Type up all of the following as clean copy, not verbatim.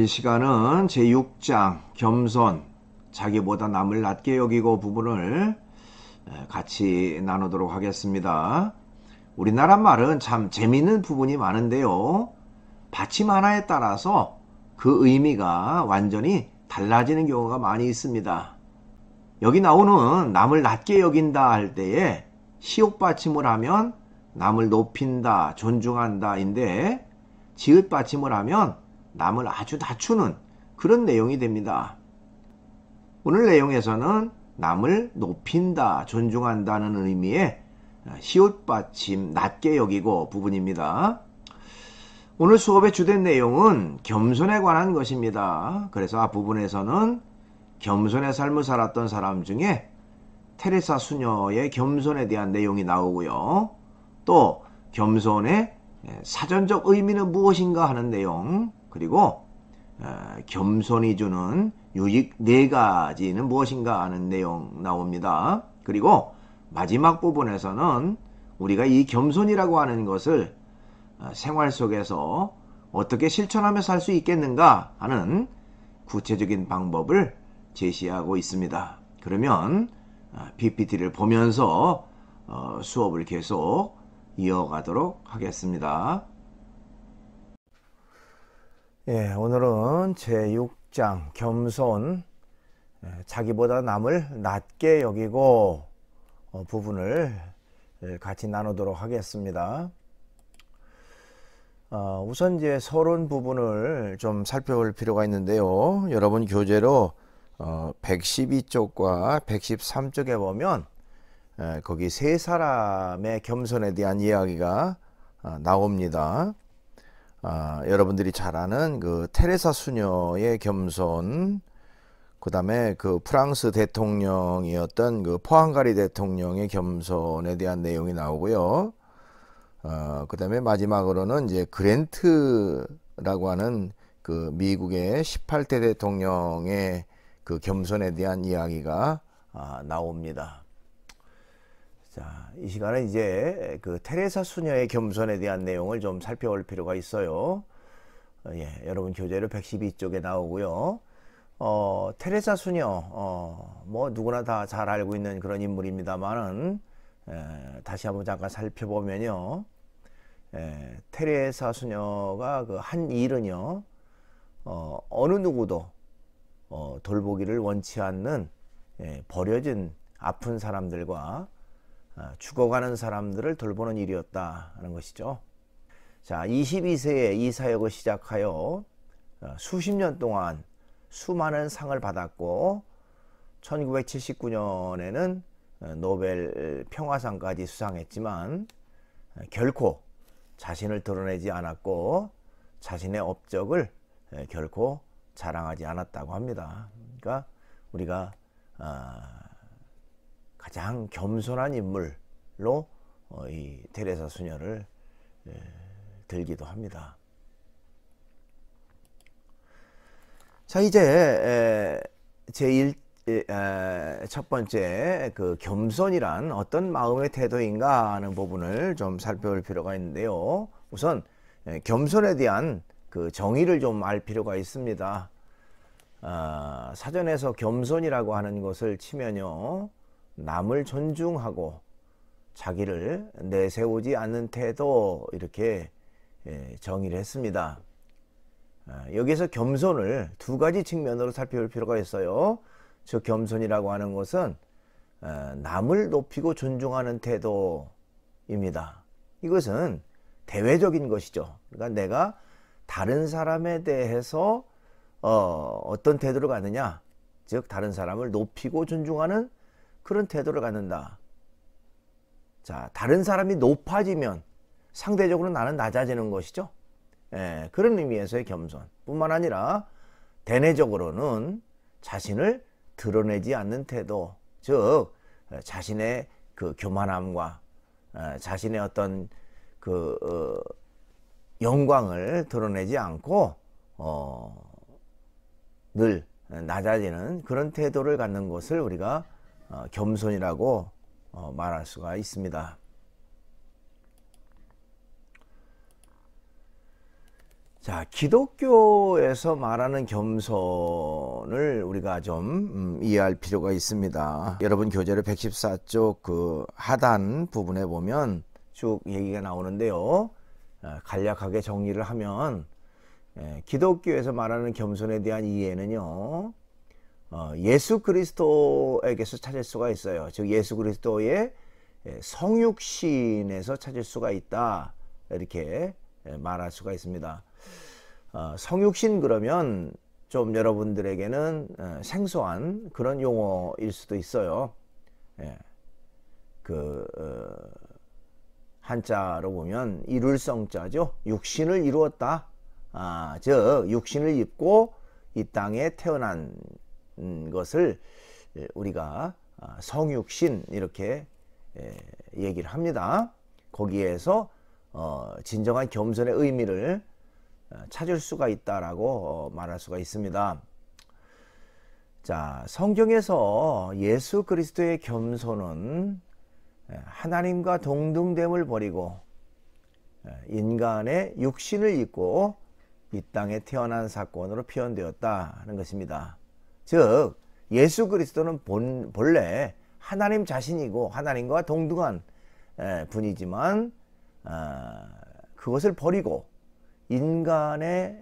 시간은 제6장 겸손, 자기보다 남을 낮게 여기고 부분을 같이 나누도록 하겠습니다. 우리나라 말은 참 재미있는 부분이 많은데요. 받침 하나에 따라서 그 의미가 완전히 달라지는 경우가 많이 있습니다. 여기 나오는 남을 낮게 여긴다 할 때에 시옷 받침을 하면 남을 높인다, 존중한다 인데 지읒 받침을 하면 남을 아주 낮추는 그런 내용이 됩니다. 오늘 내용에서는 남을 높인다, 존중한다는 의미의 시옷 받침 낮게 여기고 부분입니다. 오늘 수업의 주된 내용은 겸손에 관한 것입니다. 그래서 앞부분에서는 겸손의 삶을 살았던 사람 중에 테레사 수녀의 겸손에 대한 내용이 나오고요. 또 겸손의 사전적 의미는 무엇인가 하는 내용, 그리고 겸손이 주는 유익 4가지는 무엇인가 하는 내용 나옵니다. 그리고 마지막 부분에서는 우리가 이 겸손이라고 하는 것을 생활 속에서 어떻게 실천하며 살 수 있겠는가 하는 구체적인 방법을 제시하고 있습니다. 그러면 PPT를 보면서 수업을 계속 이어가도록 하겠습니다. 오늘은 제6장 겸손, 자기보다 남을 낮게 여기고 부분을 같이 나누도록 하겠습니다. 우선 이제 서론 부분을 좀 살펴볼 필요가 있는데요. 여러분 교재로 112쪽과 113쪽에 보면 거기 세 사람의 겸손에 대한 이야기가 나옵니다. 여러분들이 잘 아는 그 테레사 수녀의 겸손, 그 다음에 그 프랑스 대통령이었던 그 포항가리 대통령의 겸손에 대한 내용이 나오고요. 그 다음에 마지막으로는 이제 그랜트라고 하는 그 미국의 18대 대통령의 그 겸손에 대한 이야기가 나옵니다. 자, 이 시간에 이제 그 테레사 수녀의 겸손에 대한 내용을 좀 살펴볼 필요가 있어요. 여러분 교재로 112쪽에 나오고요. 테레사 수녀, 뭐 누구나 다 잘 알고 있는 그런 인물입니다만은 다시 한번 잠깐 살펴보면요. 테레사 수녀가 그 한 일은요, 어느 누구도 돌보기를 원치 않는 버려진 아픈 사람들과 죽어가는 사람들을 돌보는 일이었다 하는 것이죠. 자, 22세에 이 사역을 시작하여 수십 년 동안 수많은 상을 받았고 1979년에는 노벨 평화상까지 수상했지만 결코 자신을 드러내지 않았고 자신의 업적을 결코 자랑하지 않았다고 합니다. 그러니까 우리가 가장 겸손한 인물로 이 테레사 수녀를 들기도 합니다. 자, 이제 첫 번째 그 겸손이란 어떤 마음의 태도인가 하는 부분을 좀 살펴볼 필요가 있는데요. 우선 겸손에 대한 그 정의를 좀 알 필요가 있습니다. 사전에서 겸손이라고 하는 것을 치면요, 남을 존중하고 자기를 내세우지 않는 태도, 이렇게 정의를 했습니다. 여기서 겸손을 두 가지 측면으로 살펴볼 필요가 있어요. 즉 겸손이라고 하는 것은 남을 높이고 존중하는 태도입니다. 이것은 대외적인 것이죠. 그러니까 내가 다른 사람에 대해서 어떤 태도를 갖느냐, 즉 다른 사람을 높이고 존중하는 그런 태도를 갖는다. 자, 다른 사람이 높아지면 상대적으로 나는 낮아지는 것이죠. 그런 의미에서의 겸손 뿐만 아니라 대내적으로는 자신을 드러내지 않는 태도, 즉 자신의 그 교만함과 자신의 어떤 그 영광을 드러내지 않고 늘 낮아지는 그런 태도를 갖는 것을 우리가 겸손이라고 말할 수가 있습니다. 자, 기독교에서 말하는 겸손을 우리가 좀 이해할 필요가 있습니다. 여러분 교재를 114쪽 그 하단 부분에 보면 쭉 얘기가 나오는데요. 간략하게 정리를 하면 기독교에서 말하는 겸손에 대한 이해는요, 예수 그리스도에게서 찾을 수가 있어요. 즉 예수 그리스도의 성육신에서 찾을 수가 있다, 이렇게 말할 수가 있습니다. 성육신 그러면 좀 여러분들에게는 생소한 그런 용어일 수도 있어요. 한자로 보면 이룰 성자죠. 육신을 이루었다. 즉 육신을 입고 이 땅에 태어난 것을 우리가 성육신 이렇게 얘기를 합니다. 거기에서 진정한 겸손의 의미를 찾을 수가 있다라고 말할 수가 있습니다. 자, 성경에서 예수 그리스도의 겸손은 하나님과 동등됨을 버리고 인간의 육신을 입고 이 땅에 태어난 사건으로 표현되었다는 것입니다. 즉 예수 그리스도는 본래 하나님 자신이고 하나님과 동등한 분이지만 그것을 버리고 인간의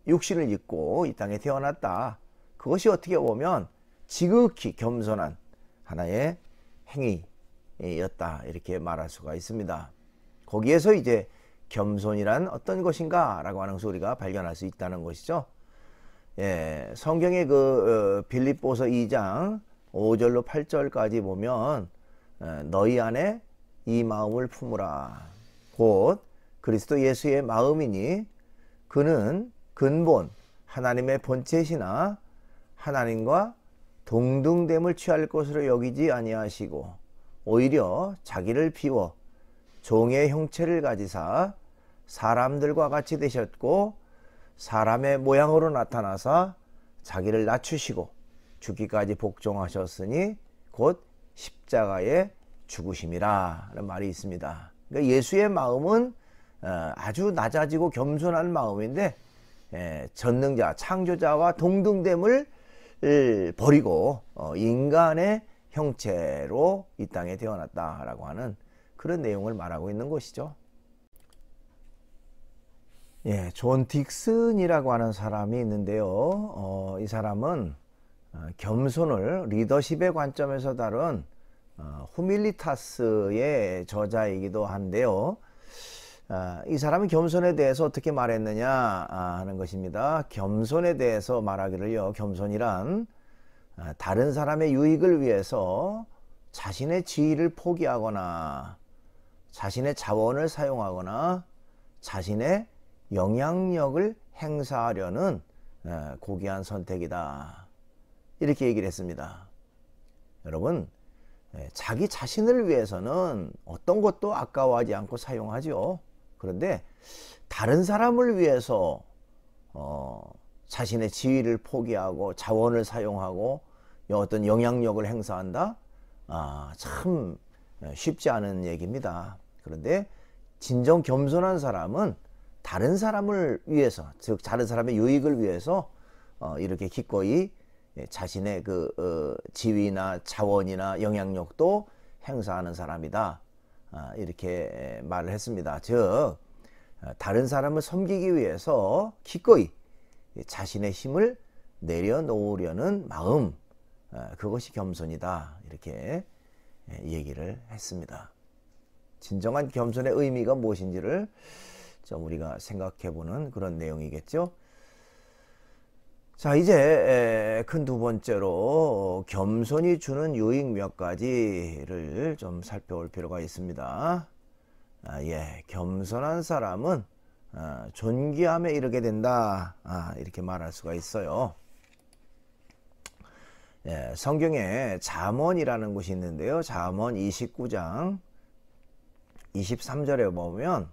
육신을 입고 이 땅에 태어났다. 그것이 어떻게 보면 지극히 겸손한 하나의 행위였다, 이렇게 말할 수가 있습니다. 거기에서 이제 겸손이란 어떤 것인가 라고 하는 것을 우리가 발견할 수 있다는 것이죠. 성경의 빌립보서 2장 5절로 8절까지 보면 너희 안에 이 마음을 품으라. 곧 그리스도 예수의 마음이니 그는 근본 하나님의 본체시나 하나님과 동등됨을 취할 것으로 여기지 아니하시고 오히려 자기를 비워 종의 형체를 가지사 사람들과 같이 되셨고 사람의 모양으로 나타나사 자기를 낮추시고 죽기까지 복종하셨으니 곧 십자가에 죽으심이라 는 말이 있습니다. 그러니까 예수의 마음은 아주 낮아지고 겸손한 마음인데 전능자 창조자와 동등됨을 버리고 인간의 형체로 이 땅에 태어났다라고 하는 그런 내용을 말하고 있는 것이죠. 존 딕슨이라고 하는 사람이 있는데요. 이 사람은 겸손을 리더십의 관점에서 다룬 후밀리타스의 저자이기도 한데요. 이 사람은 겸손에 대해서 어떻게 말했느냐 하는 것입니다. 겸손에 대해서 말하기를요, 겸손이란 다른 사람의 유익을 위해서 자신의 지위를 포기하거나 자신의 자원을 사용하거나 자신의 영향력을 행사하려는 고귀한 선택이다, 이렇게 얘기를 했습니다. 여러분, 자기 자신을 위해서는 어떤 것도 아까워하지 않고 사용하죠. 그런데 다른 사람을 위해서 자신의 지위를 포기하고 자원을 사용하고 어떤 영향력을 행사한다? 참 쉽지 않은 얘기입니다. 그런데 진정 겸손한 사람은 다른 사람을 위해서, 즉 다른 사람의 유익을 위해서 이렇게 기꺼이 자신의 지위나 자원이나 영향력도 행사하는 사람이다, 이렇게 말을 했습니다. 즉 다른 사람을 섬기기 위해서 기꺼이 자신의 힘을 내려놓으려는 마음, 그것이 겸손이다, 이렇게 얘기를 했습니다. 진정한 겸손의 의미가 무엇인지를 좀 우리가 생각해보는 그런 내용이겠죠. 자, 이제 큰 두 번째로 겸손이 주는 유익 몇 가지를 좀 살펴볼 필요가 있습니다. 겸손한 사람은 존귀함에 이르게 된다, 이렇게 말할 수가 있어요. 성경에 잠언이라는 곳이 있는데요. 잠언 29장 23절에 보면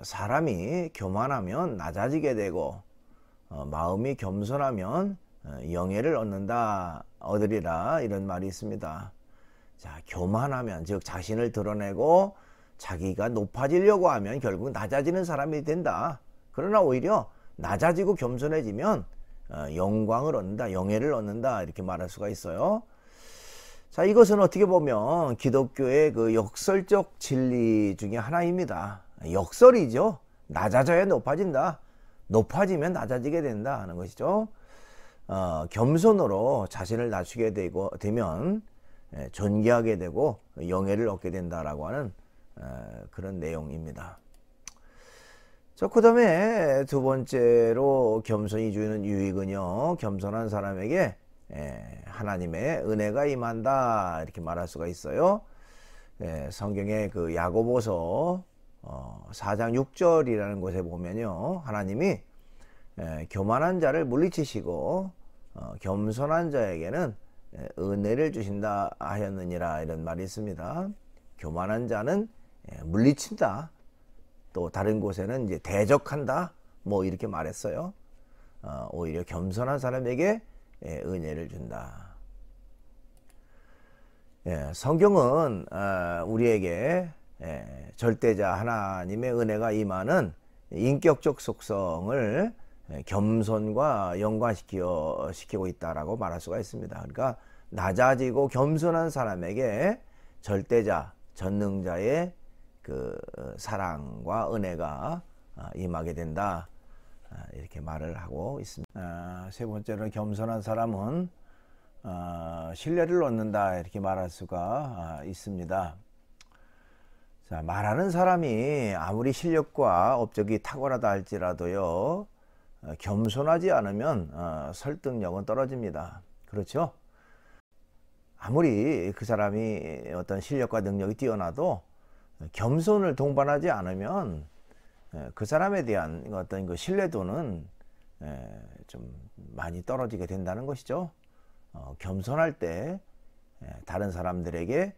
사람이 교만하면 낮아지게 되고 마음이 겸손하면 영예를 얻으리라, 이런 말이 있습니다. 자, 교만하면, 즉 자신을 드러내고 자기가 높아지려고 하면 결국 낮아지는 사람이 된다, 그러나 오히려 낮아지고 겸손해지면 영광을 얻는다, 영예를 얻는다, 이렇게 말할 수가 있어요. 자, 이것은 어떻게 보면 기독교의 그 역설적 진리 중에 하나입니다. 역설이죠. 낮아져야 높아진다, 높아지면 낮아지게 된다 하는 것이죠. 겸손으로 자신을 낮추게 되면 존귀하게 되고 영예를 얻게 된다라고 하는 그런 내용입니다. 자, 그 다음에 두 번째로 겸손이 주는 유익은요, 겸손한 사람에게 하나님의 은혜가 임한다, 이렇게 말할 수가 있어요. 성경의 그 야고보서 4장 6절이라는 곳에 보면요, 하나님이 교만한 자를 물리치시고 겸손한 자에게는 은혜를 주신다 하였느니라, 이런 말이 있습니다. 교만한 자는 물리친다, 또 다른 곳에는 이제 대적한다, 뭐 이렇게 말했어요. 오히려 겸손한 사람에게 은혜를 준다. 성경은 우리에게 절대자 하나님의 은혜가 임하는 인격적 속성을 겸손과 연관시키고 있다라고 말할 수가 있습니다. 그러니까 낮아지고 겸손한 사람에게 절대자, 전능자의 그 사랑과 은혜가 임하게 된다, 이렇게 말을 하고 있습니다. 세 번째로 겸손한 사람은 신뢰를 얻는다, 이렇게 말할 수가 있습니다. 자, 말하는 사람이 아무리 실력과 업적이 탁월하다 할지라도요, 겸손하지 않으면 설득력은 떨어집니다. 그렇죠? 아무리 그 사람이 어떤 실력과 능력이 뛰어나도 겸손을 동반하지 않으면 그 사람에 대한 어떤 그 신뢰도는 좀 많이 떨어지게 된다는 것이죠. 겸손할 때 다른 사람들에게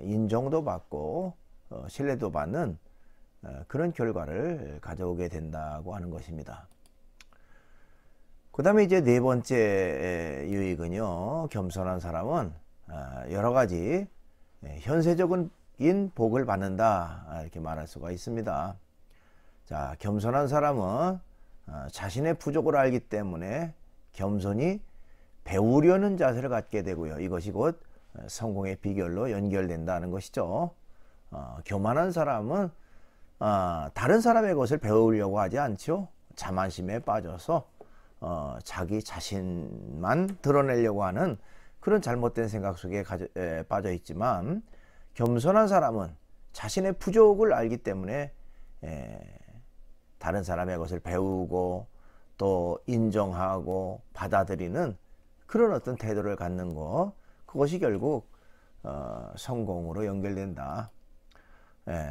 인정도 받고 신뢰도 받는 그런 결과를 가져오게 된다고 하는 것입니다. 그 다음에 이제 네 번째 유익은요, 겸손한 사람은 여러 가지 현세적인 복을 받는다, 이렇게 말할 수가 있습니다. 자, 겸손한 사람은 자신의 부족을 알기 때문에 겸손히 배우려는 자세를 갖게 되고요, 이것이 곧 성공의 비결로 연결된다는 것이죠. 교만한 사람은 다른 사람의 것을 배우려고 하지 않죠. 자만심에 빠져서 자기 자신만 드러내려고 하는 그런 잘못된 생각 속에 빠져 있지만, 겸손한 사람은 자신의 부족을 알기 때문에 다른 사람의 것을 배우고 또 인정하고 받아들이는 그런 어떤 태도를 갖는 것, 그것이 결국 성공으로 연결된다.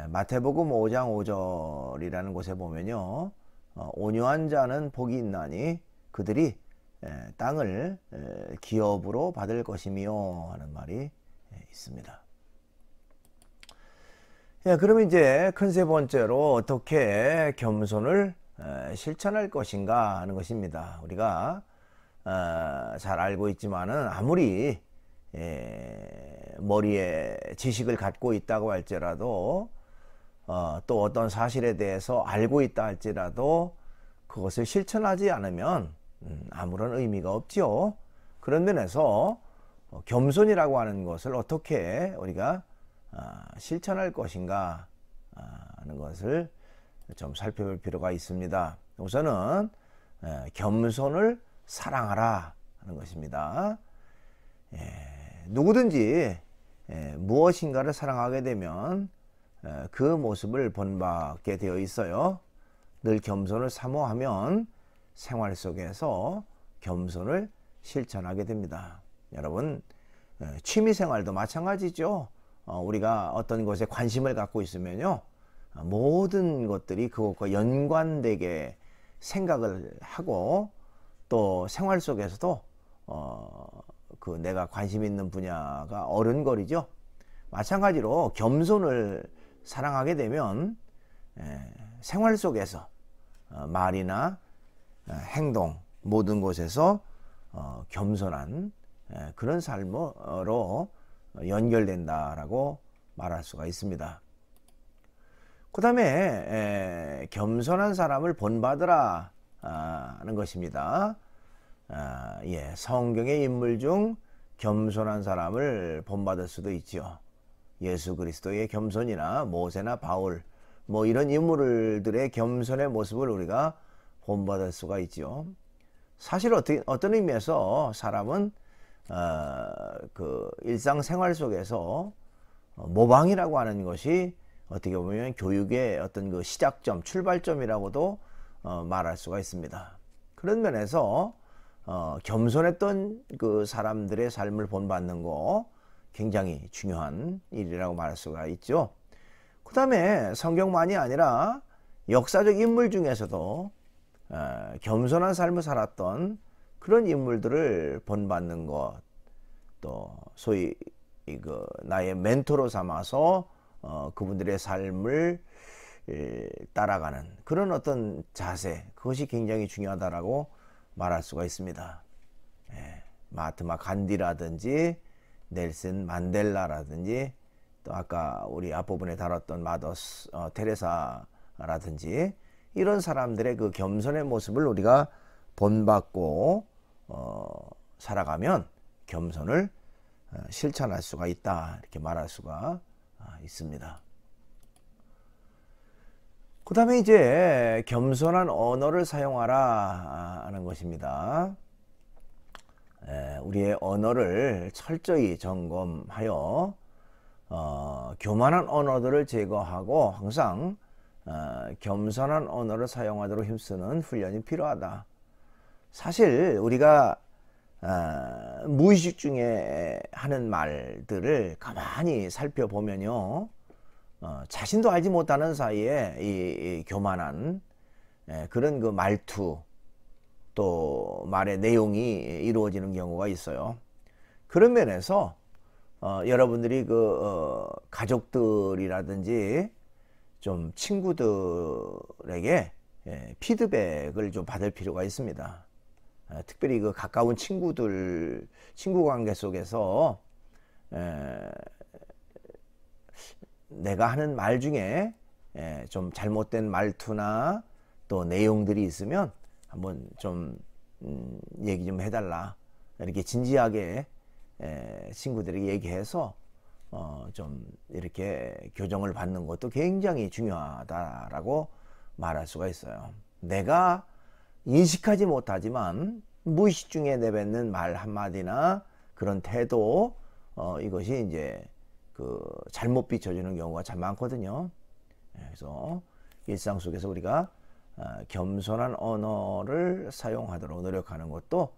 마태복음 5장 5절이라는 곳에 보면요, 온유한 자는 복이 있나니 그들이 땅을 기업으로 받을 것이며 하는 말이 있습니다. 그러면 이제 큰 세 번째로 어떻게 겸손을 실천할 것인가 하는 것입니다. 우리가 잘 알고 있지만은 아무리 머리에 지식을 갖고 있다고 할지라도 또 어떤 사실에 대해서 알고 있다 할지라도 그것을 실천하지 않으면 아무런 의미가 없지요. 그런 면에서 겸손이라고 하는 것을 어떻게 우리가 실천할 것인가 하는 것을 좀 살펴볼 필요가 있습니다. 우선은 겸손을 사랑하라 하는 것입니다. 누구든지 무엇인가를 사랑하게 되면 그 모습을 본받게 되어 있어요. 늘 겸손을 사모하면 생활 속에서 겸손을 실천하게 됩니다. 여러분, 취미생활도 마찬가지죠. 우리가 어떤 것에 관심을 갖고 있으면요, 모든 것들이 그것과 연관되게 생각을 하고 또 생활 속에서도 그 내가 관심 있는 분야가 어른거리죠. 마찬가지로 겸손을 사랑하게 되면 생활 속에서 말이나 행동 모든 곳에서 겸손한 그런 삶으로 연결된다라고 말할 수가 있습니다. 그 다음에 겸손한 사람을 본받으라 하는 것입니다. 예, 성경의 인물 중 겸손한 사람을 본받을 수도 있죠. 예수 그리스도의 겸손이나 모세나 바울 뭐 이런 인물들의 겸손의 모습을 우리가 본받을 수가 있죠. 사실 어떤 의미에서 사람은 그 일상생활 속에서 모방이라고 하는 것이 어떻게 보면 교육의 어떤 그 시작점, 출발점이라고도 말할 수가 있습니다. 그런 면에서 겸손했던 그 사람들의 삶을 본받는 거 굉장히 중요한 일이라고 말할 수가 있죠. 그 다음에 성경만이 아니라 역사적 인물 중에서도 겸손한 삶을 살았던 그런 인물들을 본받는 것, 또 소위 나의 멘토로 삼아서 그분들의 삶을 따라가는 그런 어떤 자세, 그것이 굉장히 중요하다라고 말할 수가 있습니다. 마하트마 간디라든지 넬슨 만델라라든지 또 아까 우리 앞부분에 다뤘던 마더 테레사라든지 이런 사람들의 그 겸손의 모습을 우리가 본받고 살아가면 겸손을 실천할 수가 있다, 이렇게 말할 수가 있습니다. 그 다음에 이제 겸손한 언어를 사용하라 하는 것입니다. 우리의 언어를 철저히 점검하여 교만한 언어들을 제거하고 항상 겸손한 언어를 사용하도록 힘쓰는 훈련이 필요하다. 사실 우리가 무의식 중에 하는 말들을 가만히 살펴보면요, 자신도 알지 못하는 사이에 이 교만한 그런 그 말투, 또 말의 내용이 이루어지는 경우가 있어요. 그런 면에서 여러분들이 그 가족들이라든지 좀 친구들에게 피드백을 좀 받을 필요가 있습니다. 특별히 그 가까운 친구 관계 속에서 내가 하는 말 중에 좀 잘못된 말투나 또 내용들이 있으면 한번 좀 얘기 좀 해달라, 이렇게 진지하게 친구들에게 얘기해서 좀 이렇게 교정을 받는 것도 굉장히 중요하다라고 말할 수가 있어요. 내가 인식하지 못하지만 무의식 중에 내뱉는 말 한마디나 그런 태도, 이것이 이제 그 잘못 비춰지는 경우가 참 많거든요. 그래서 일상 속에서 우리가 겸손한 언어를 사용하도록 노력하는 것도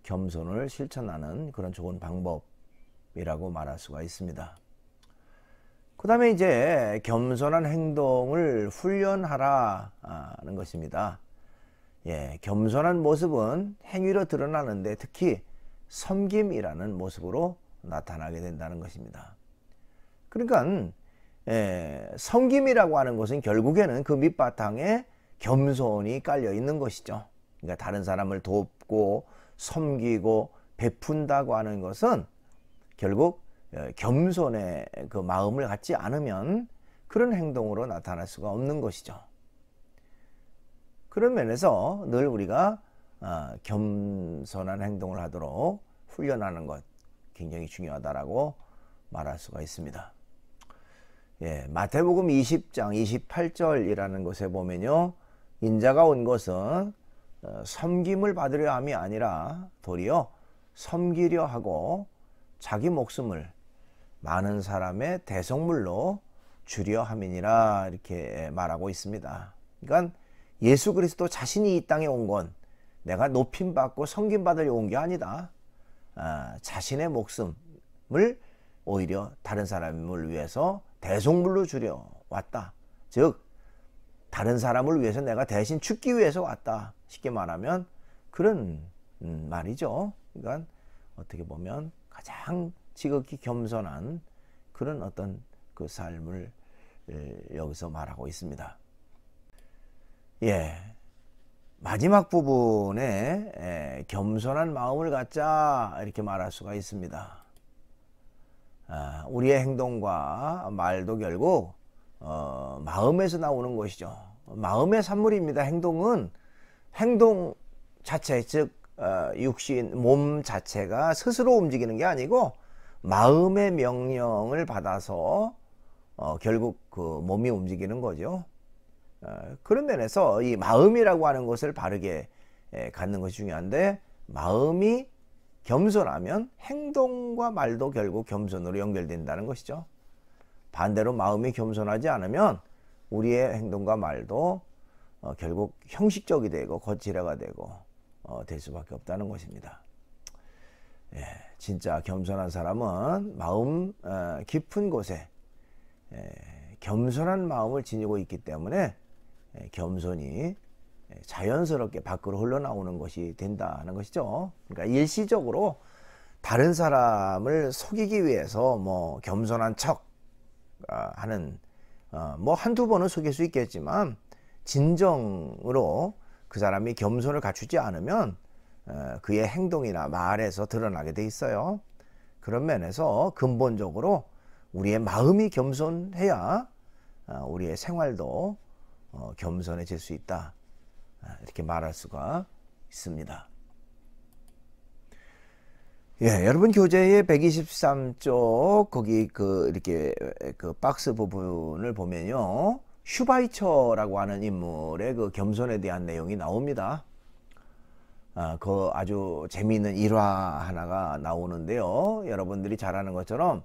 겸손을 실천하는 그런 좋은 방법이라고 말할 수가 있습니다. 그 다음에 이제 겸손한 행동을 훈련하라 하는 것입니다. 예, 겸손한 모습은 행위로 드러나는데 특히 섬김이라는 모습으로 나타나게 된다는 것입니다. 그러니까 섬김이라고 하는 것은 결국에는 그 밑바탕에 겸손이 깔려 있는 것이죠. 그러니까 다른 사람을 돕고 섬기고 베푼다고 하는 것은 결국 겸손의 그 마음을 갖지 않으면 그런 행동으로 나타날 수가 없는 것이죠. 그런 면에서 늘 우리가 겸손한 행동을 하도록 훈련하는 것 굉장히 중요하다라고 말할 수가 있습니다. 예, 마태복음 20장 28절이라는 것에 보면요, 인자가 온 것은 섬김을 받으려 함이 아니라 도리어 섬기려 하고 자기 목숨을 많은 사람의 대속물로 주려 함이니라, 이렇게 말하고 있습니다. 그러니까 예수 그리스도 자신이 이 땅에 온 건 내가 높임받고 섬김받으려 온 게 아니다. 자신의 목숨을 오히려 다른 사람을 위해서 대속물로 주려 왔다. 즉 다른 사람을 위해서 내가 대신 죽기 위해서 왔다. 쉽게 말하면 그런 말이죠. 그러니까 어떻게 보면 가장 지극히 겸손한 그런 어떤 그 삶을 여기서 말하고 있습니다. 예, 마지막 부분에 겸손한 마음을 갖자, 이렇게 말할 수가 있습니다. 우리의 행동과 말도 결국 마음에서 나오는 것이죠. 마음의 산물입니다. 행동은 행동 자체, 즉 육신, 몸 자체가 스스로 움직이는 게 아니고 마음의 명령을 받아서 결국 그 몸이 움직이는 거죠. 그런 면에서 이 마음이라고 하는 것을 바르게 갖는 것이 중요한데, 마음이 겸손하면 행동과 말도 결국 겸손으로 연결된다는 것이죠. 반대로 마음이 겸손하지 않으면 우리의 행동과 말도 결국 형식적이 되고 거칠어가 되고 될 수밖에 없다는 것입니다. 예, 진짜 겸손한 사람은 마음 깊은 곳에 겸손한 마음을 지니고 있기 때문에 겸손이 자연스럽게 밖으로 흘러나오는 것이 된다는 것이죠. 그러니까 일시적으로 다른 사람을 속이기 위해서 뭐 겸손한 척 하는 뭐 한두 번은 속일 수 있겠지만, 진정으로 그 사람이 겸손을 갖추지 않으면 그의 행동이나 말에서 드러나게 돼 있어요. 그런 면에서 근본적으로 우리의 마음이 겸손해야 우리의 생활도 겸손해질 수 있다, 이렇게 말할 수가 있습니다. 예, 여러분 교재의 123쪽 거기 이렇게 박스 부분을 보면요, 슈바이처라고 하는 인물의 그 겸손에 대한 내용이 나옵니다. 그 아주 재미있는 일화 하나가 나오는데요. 여러분들이 잘 아는 것처럼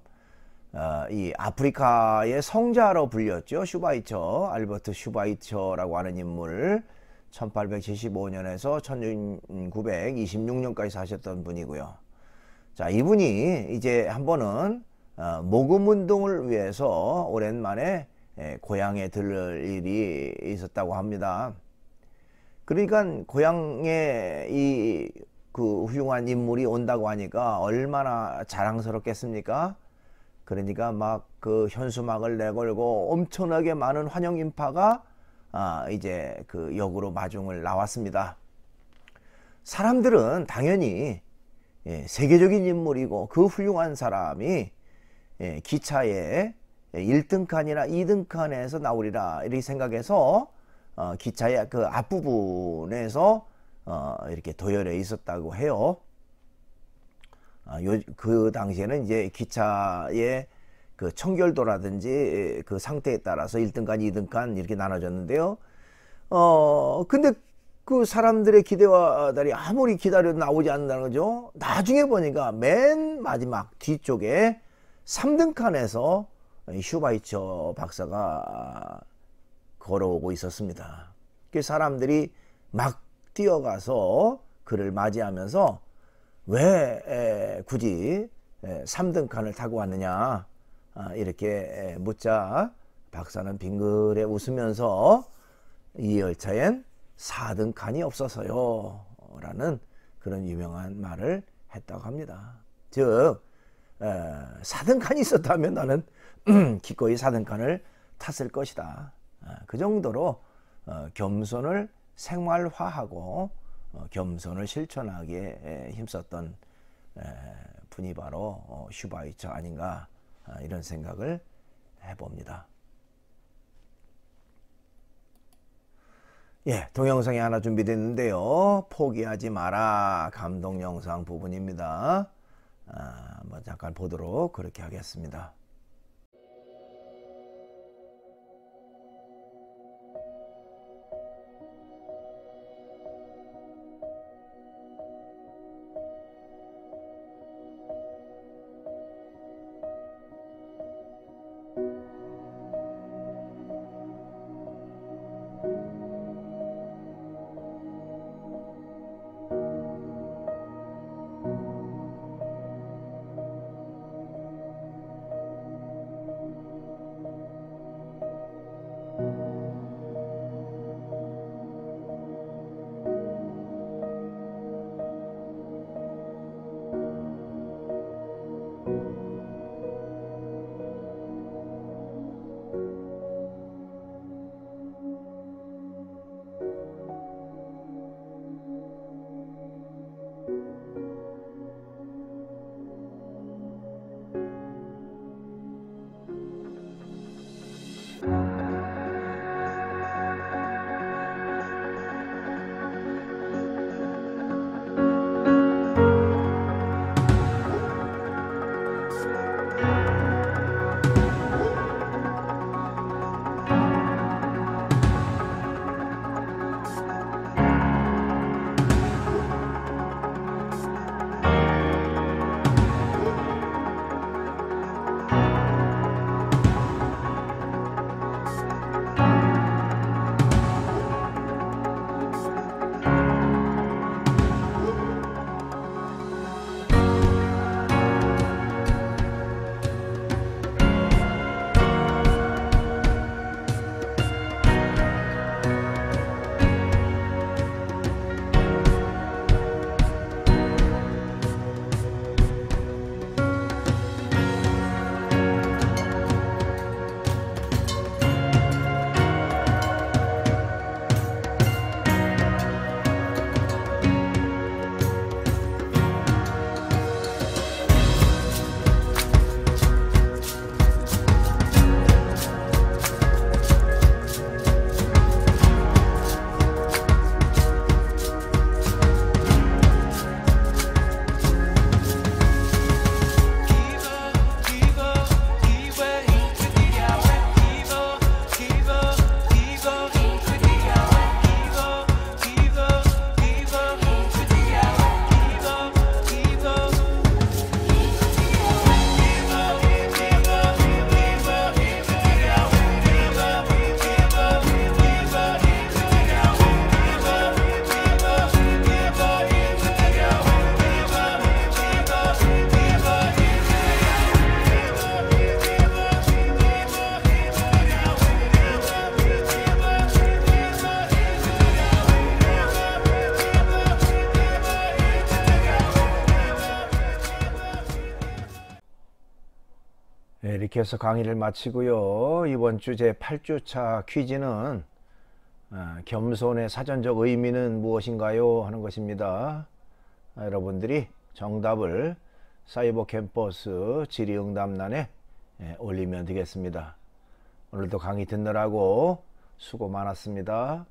이 아프리카의 성자로 불렸죠. 슈바이처, 알버트 슈바이처라고 하는 인물, 1875년에서 1926년까지 사셨던 분이고요. 자, 이분이 이제 한 번은 모금 운동을 위해서 오랜만에 고향에 들를 일이 있었다고 합니다. 그러니까 고향에 그 훌륭한 인물이 온다고 하니까 얼마나 자랑스럽겠습니까? 그러니까 막 그 현수막을 내걸고 엄청나게 많은 환영 인파가 이제 그 역으로 마중을 나왔습니다. 사람들은 당연히 세계적인 인물이고 그 훌륭한 사람이 기차에 1등 칸이나 2등 칸에서 나오리라 이렇게 생각해서 기차의 그 앞부분에서 이렇게 도열해 있었다고 해요. 그 당시에는 이제 기차의 그 청결도라든지 그 상태에 따라서 1등 칸, 2등 칸 이렇게 나눠졌는데요. 근데 그 사람들의 기대와 달리 아무리 기다려도 나오지 않는다는 거죠. 나중에 보니까 맨 마지막 뒤쪽에 3등 칸에서 슈바이처 박사가 걸어오고 있었습니다. 그 사람들이 막 뛰어가서 그를 맞이하면서 왜 굳이 3등 칸을 타고 왔느냐 이렇게 묻자, 박사는 빙그레 웃으면서 이 열차엔 4등 칸이 없어서요 라는 그런 유명한 말을 했다고 합니다. 즉 4등 칸이 있었다면 나는 기꺼이 4등 칸을 탔을 것이다. 그 정도로 겸손을 생활화하고 겸손을 실천하기에 힘썼던 분이 바로 슈바이처 아닌가, 이런 생각을 해봅니다. 예, 동영상이 하나 준비됐는데요. 포기하지 마라, 감동 영상 부분입니다. 한번 잠깐 보도록 그렇게 하겠습니다. 이렇게 해서 강의를 마치고요. 이번 주 제 8주차 퀴즈는 겸손의 사전적 의미는 무엇인가요? 하는 것입니다. 여러분들이 정답을 사이버 캠퍼스 질의응답란에 올리면 되겠습니다. 오늘도 강의 듣느라고 수고 많았습니다.